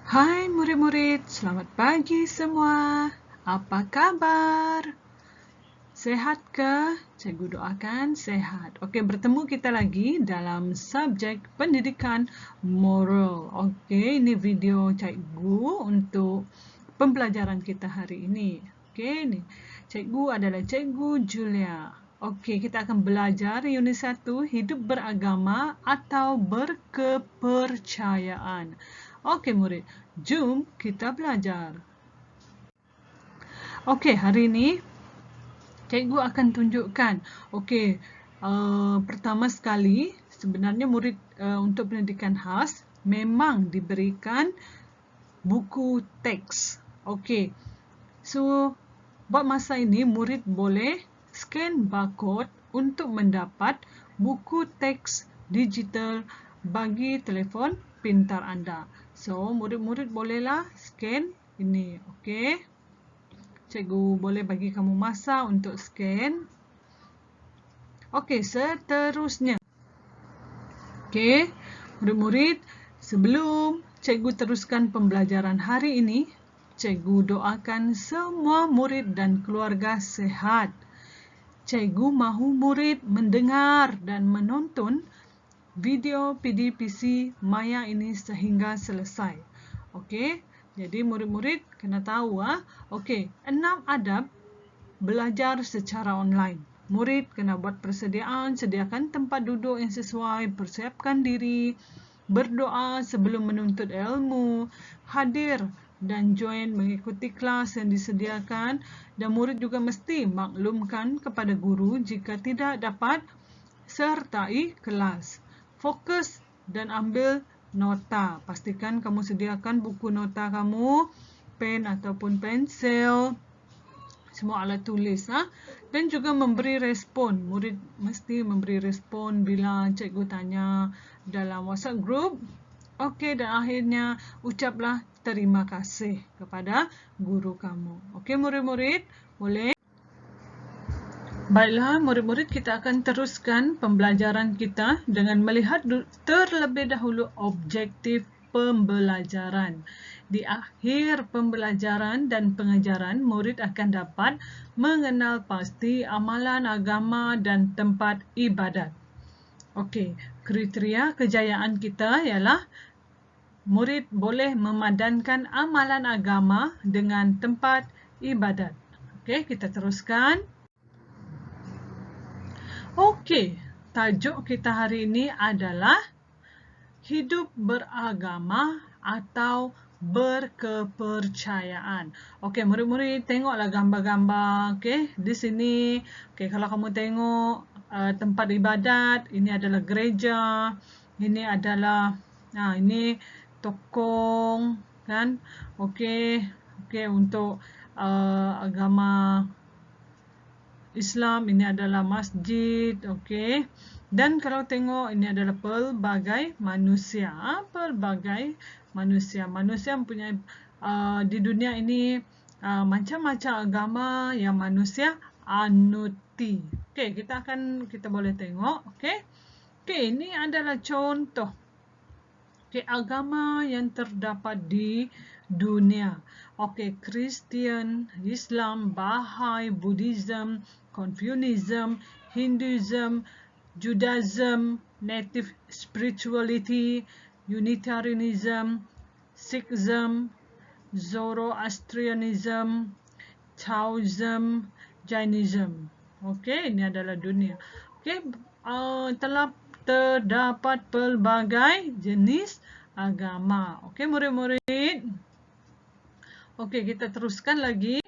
Hai murid-murid, selamat pagi semua. Apa kabar? Sehat ke? Cikgu doakan sehat. Oke, bertemu kita lagi dalam subjek pendidikan moral. Oke, ini video cikgu untuk pembelajaran kita hari ini. Oke, ini cikgu adalah Cikgu Julia. Oke, kita akan belajar unit 1, hidup beragama atau berkepercayaan. Oke murid, jom kita belajar. Oke, hari ini cikgu akan tunjukkan. Oke, pertama sekali sebenarnya murid untuk pendidikan khas memang diberikan buku teks. Oke, so buat masa ini murid boleh scan barcode untuk mendapat buku teks digital bagi telefon pintar anda. So, murid-murid bolehlah scan ini. Oke. Cikgu boleh bagi kamu masa untuk scan. Okey, seterusnya. Okey, murid-murid, sebelum cikgu teruskan pembelajaran hari ini, cikgu doakan semua murid dan keluarga sehat. Cikgu mahu murid mendengar dan menonton video PDPC Maya ini sehingga selesai. Okey, jadi murid-murid kena tahu okey, 6 adab belajar secara online. Murid kena buat persediaan, sediakan tempat duduk yang sesuai, persiapkan diri, berdoa sebelum menuntut ilmu, hadir dan join mengikuti kelas yang disediakan, dan murid juga mesti maklumkan kepada guru jika tidak dapat sertai kelas. Fokus dan ambil nota. Pastikan kamu sediakan buku nota kamu, pen ataupun pensel, semua alat tulis dan juga memberi respon. Murid mesti memberi respon bila cikgu tanya dalam WhatsApp group. Okey, dan akhirnya ucaplah terima kasih kepada guru kamu. Okey murid-murid, boleh? Baiklah murid-murid, kita akan teruskan pembelajaran kita dengan melihat terlebih dahulu objektif pembelajaran. Di akhir pembelajaran dan pengajaran, murid akan dapat mengenal pasti amalan agama dan tempat ibadat. Okey, kriteria kejayaan kita ialah murid boleh memadankan amalan agama dengan tempat ibadat. Okey, kita teruskan. Okey, tajuk kita hari ini adalah hidup beragama atau berkepercayaan. Okey, murid-murid tengoklah gambar-gambar. Okey, di sini. Okey, kalau kamu tengok tempat ibadat, ini adalah gereja. Ini adalah ini tokong, kan? Okey, okey untuk agama Islam, ini adalah masjid, okey. Dan kalau tengok ini adalah pelbagai manusia. Pelbagai manusia. Manusia mempunyai di dunia ini macam-macam agama yang manusia anuti. Okey, kita boleh tengok, okey. Okey, ini adalah contoh agama yang terdapat di dunia. Okey, Kristian, Islam, Bahai, Buddhism, Confucianism, Hinduism, Judaism, Native Spirituality, Unitarianism, Sikhism, Zoroastrianism, Taoism, Jainism. Okey, ini adalah dunia. Okey, telah terdapat pelbagai jenis agama. Okey murid-murid. Okey, kita teruskan lagi.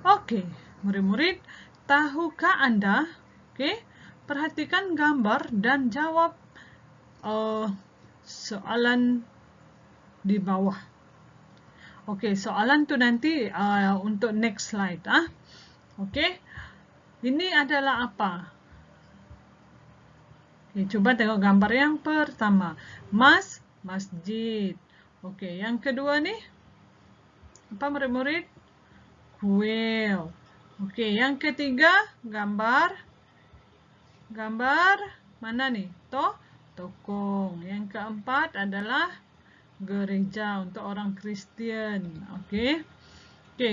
Okey, murid-murid, tahukah anda? Okey, perhatikan gambar dan jawab soalan di bawah. Okey, soalan tu nanti untuk next slide Okey. Ini adalah apa? Okay, cuba tengok gambar yang pertama. Masjid. Okey, yang kedua ni apa murid-murid? Kuil. Okey, yang ketiga gambar mana ni? Tokong. Yang keempat adalah gereja, untuk orang Kristen. Oke. Oke,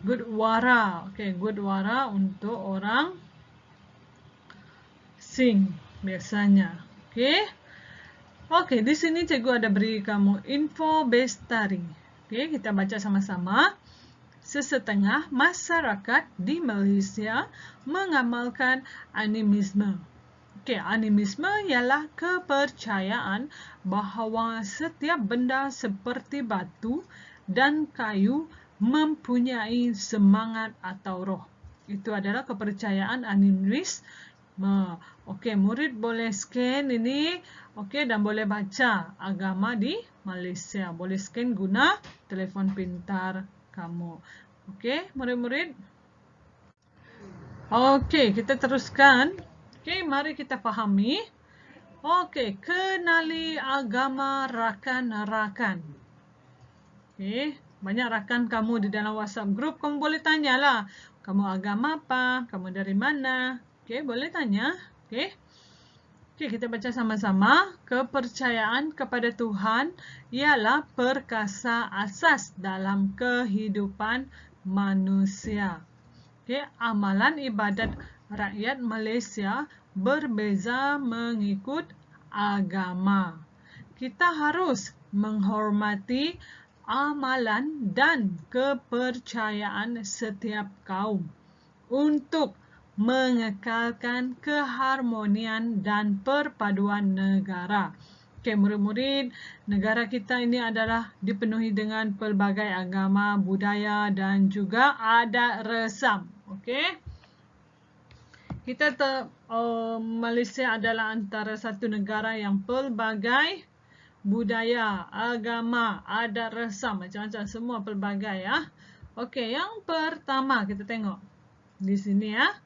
Gurdwara. Oke, Gurdwara untuk orang Sikh biasanya. Oke. Oke, di sini cikgu ada beri kamu info bestari. Oke, kita baca sama-sama. Sesetengah masyarakat di Malaysia mengamalkan animisme. Oke, animisme ialah kepercayaan bahawa setiap benda seperti batu dan kayu mempunyai semangat atau roh. Itu adalah kepercayaan animisme. Oke, murid boleh scan ini, oke, dan boleh baca agama di Malaysia. Boleh scan guna telefon pintar kamu. Oke, murid-murid. Oke, kita teruskan. Oke, mari kita pahami. Oke, kenali agama rakan-rakan. Oke, banyak rakan kamu di dalam WhatsApp group. Kamu boleh tanyalah, kamu agama apa? Kamu dari mana? Oke, boleh tanya. Oke. Oke, kita baca sama-sama. Kepercayaan kepada Tuhan ialah perkasa asas dalam kehidupan manusia. Oke, amalan ibadat rakyat Malaysia berbeza mengikut agama. Kita harus menghormati amalan dan kepercayaan setiap kaum untuk mengekalkan keharmonian dan perpaduan negara. Oke, murid-murid, negara kita ini adalah dipenuhi dengan pelbagai agama, budaya, dan juga adat resam. Oke, Malaysia adalah antara satu negara yang pelbagai budaya, agama, adat resam, macam-macam, semua pelbagai ya. Oke, yang pertama kita tengok di sini ya.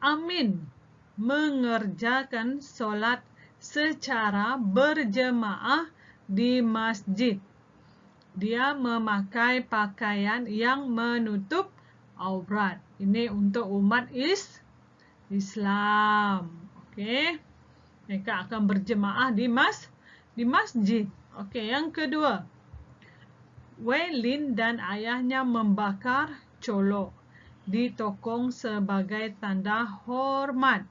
Amin mengerjakan solat secara berjemaah di masjid. Dia memakai pakaian yang menutup aurat. Ini untuk umat Islam. Oke. Mereka akan berjemaah di masjid. Oke, yang kedua. Wei Lin dan ayahnya membakar colok di tokong sebagai tanda hormat.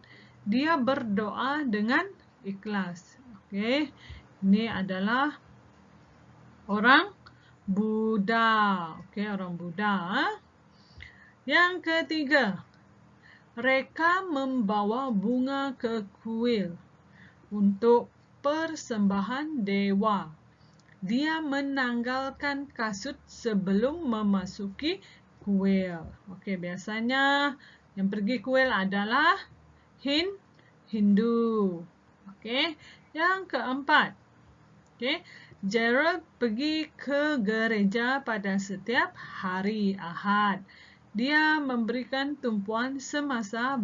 Dia berdoa dengan ikhlas. Oke, ini adalah orang Buddha. Oke, orang Buddha. Yang ketiga, mereka membawa bunga ke kuil untuk persembahan dewa. Dia menanggalkan kasut sebelum memasuki kuil. Oke, biasanya yang pergi kuil adalah Hindu. Oke, yang keempat. Oke, Gerald pergi ke gereja pada setiap hari Ahad. Dia memberikan tumpuan semasa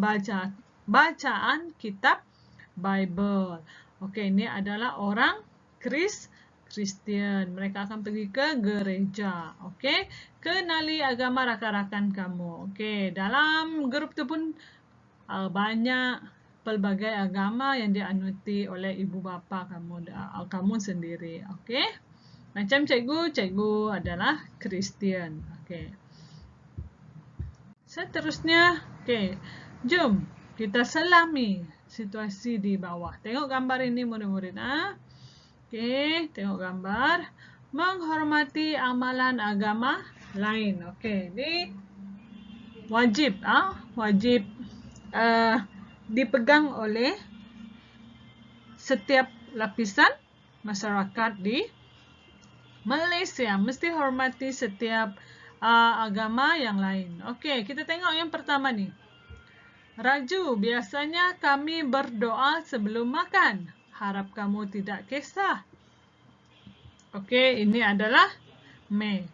bacaan kitab Bible. Oke, ini adalah orang Kristen. Mereka akan pergi ke gereja. Oke, kenali agama rakan-rakan kamu. Oke, dalam grup itu pun banyak pelbagai agama yang dianuti oleh ibu bapa kamu sendiri. Oke, macam cikgu adalah Kristen. Oke, seterusnya. Oke, jom kita selami situasi di bawah. Tengok gambar ini murid-murid. Oke, tengok gambar. Menghormati amalan agama lain. Oke, ini wajib dipegang oleh setiap lapisan masyarakat di Malaysia. Mesti hormati setiap agama yang lain. Oke, kita tengok yang pertama nih. Raju, biasanya kami berdoa sebelum makan. Harap kamu tidak kisah. Oke, ini adalah Me.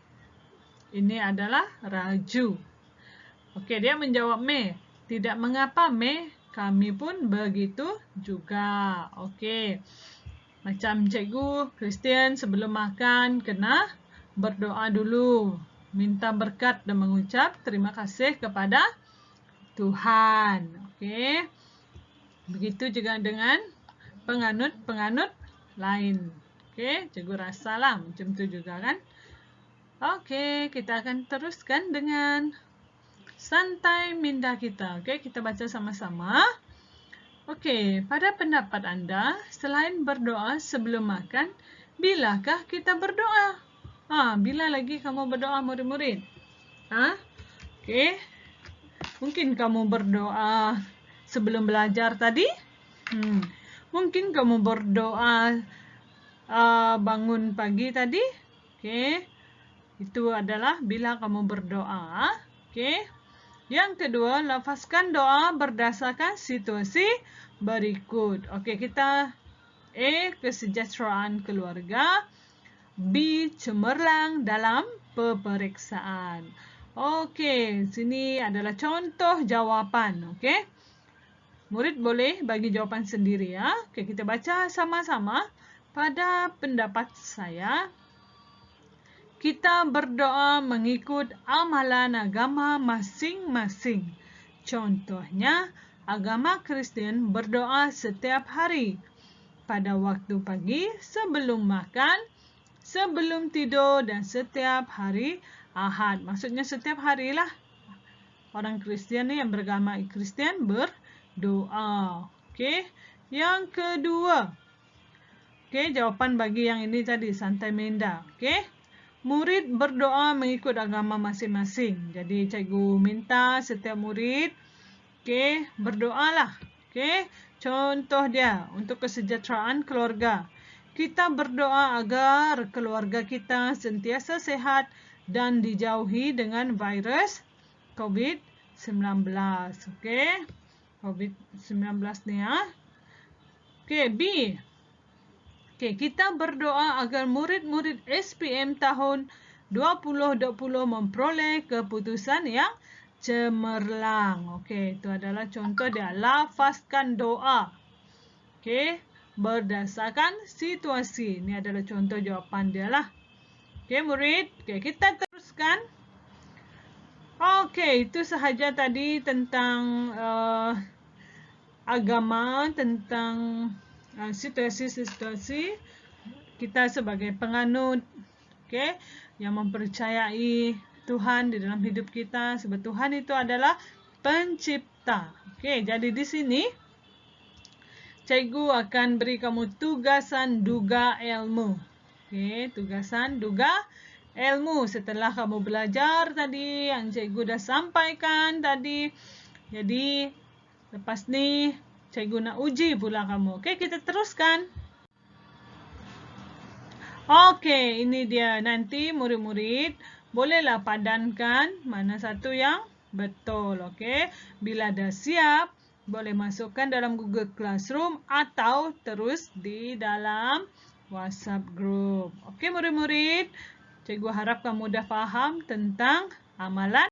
Ini adalah Raju. Oke, dia menjawab Me. Tidak mengapa Me, kami pun begitu juga. Oke, macam cikgu Kristen sebelum makan kena berdoa dulu. Minta berkat dan mengucap terima kasih kepada Tuhan. Oke, begitu juga dengan penganut lain. Oke, cikgu rasalah macam tu juga kan. Oke, kita akan teruskan dengan santai minda kita. Oke, kita baca sama-sama. Oke, pada pendapat Anda, selain berdoa sebelum makan, bilakah kita berdoa? Bila lagi kamu berdoa, murid-murid? Oke, mungkin kamu berdoa sebelum belajar tadi? Mungkin kamu berdoa bangun pagi tadi? Oke, itu adalah bila kamu berdoa. Oke. Yang kedua, lafazkan doa berdasarkan situasi berikut. Oke, kita A. Kesejahteraan keluarga. B. Cemerlang dalam peperiksaan. Oke, sini adalah contoh jawapan. Oke, murid boleh bagi jawapan sendiri ya. Oke, kita baca sama-sama. Pada pendapat saya, kita berdoa mengikut amalan agama masing-masing. Contohnya, agama Kristen berdoa setiap hari. Pada waktu pagi, sebelum makan, sebelum tidur, dan setiap hari Ahad. Maksudnya setiap harilah orang Kristen yang beragama Kristen berdoa. Oke. Yang kedua. Oke, jawapan bagi yang ini tadi santai minda. Oke. Murid berdoa mengikut agama masing-masing. Jadi cikgu minta setiap murid berdoalah. Contoh dia untuk kesejahteraan keluarga. Kita berdoa agar keluarga kita sentiasa sehat dan dijauhi dengan virus COVID-19. COVID-19 ni ya. B. Kita berdoa agar murid-murid SPM tahun 2020 memperoleh keputusan yang cemerlang. Itu adalah contoh dia. Lafazkan doa. Berdasarkan situasi. Ini adalah contoh jawapan dia lah. Murid. Kita teruskan. Itu sahaja tadi tentang agama, tentang situasi-situasi kita sebagai penganut yang mempercayai Tuhan di dalam hidup kita, sebab Tuhan itu adalah pencipta. Jadi di sini cikgu akan beri kamu tugasan duga ilmu. Tugasan duga ilmu setelah kamu belajar tadi yang cikgu dah sampaikan tadi. Jadi lepas ni cikgu nak uji pula kamu. Kita teruskan. Ini dia. Nanti murid-murid bolehlah padankan mana satu yang betul. Bila dah siap, boleh masukkan dalam Google Classroom atau terus di dalam WhatsApp group. Murid-murid, cikgu harap kamu dah faham tentang amalan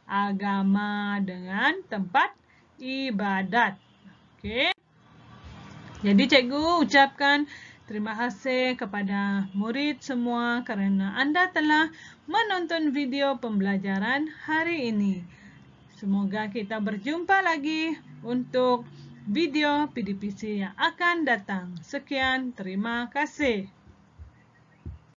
agama dengan tempat ibadat. Jadi cikgu ucapkan terima kasih kepada murid semua kerana anda telah menonton video pembelajaran hari ini. Semoga kita berjumpa lagi untuk video PDPC yang akan datang. Sekian, terima kasih.